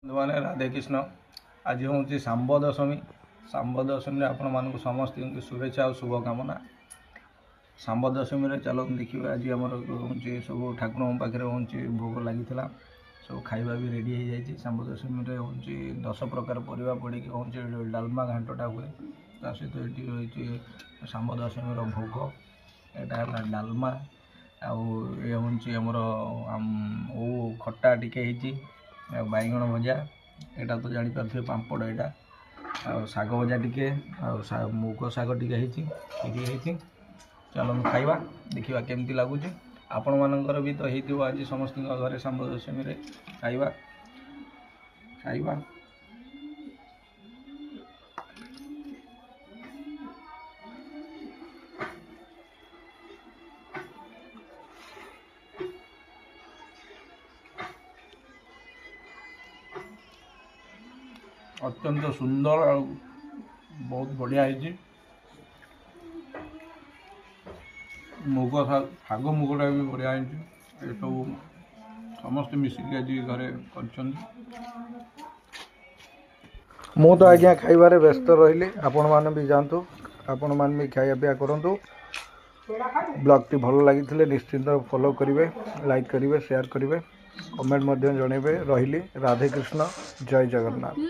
बंधुमाने राधे कृष्ण। आज हूँ सांब दशमी। सांब दशमी आपण मानक समस्त शुभेच्छा और शुभकामना। सांब दशमी चलो देखिए आज आम हूँ सब ठाकुर पाखे हूँ भोग लगी सब खाଇବା भी रेडी हो जाए। सांब दशमी हूँ 10 प्रकार परिवा पड़ी हूँ डालमा घाटटा हुए ता सहित ये सांब दशमी भोग यहाँ डालमा आमर खटा टिके बैगण भजा यहाँ तो जापर पापड़ यहाँ शाग भजा टिके मुग शाग टिके चलो खाइबा देखा केमती लगुच। आपण मानकर भी तो हो आज समस्त घरे सांब दशमी खाइबा खाइबा। अत्यंत सुंदर और बहुत बढ़िया है। मुग शाग मुगटा भी बढ़िया है। ये सब समस्त मिसिक आज घरे कर मु तो आज्ञा खाइबारे व्यस्त रही। आपण मैंने भी जातु आपण मैंने भी खाया पिया करूँ। ब्लॉग टी भल लगी निश्चिंत फॉलो करेंगे, लाइक करेंगे, शेयर करेंगे, कमेंट जनइबे। रही राधे कृष्ण, जय जगन्नाथ।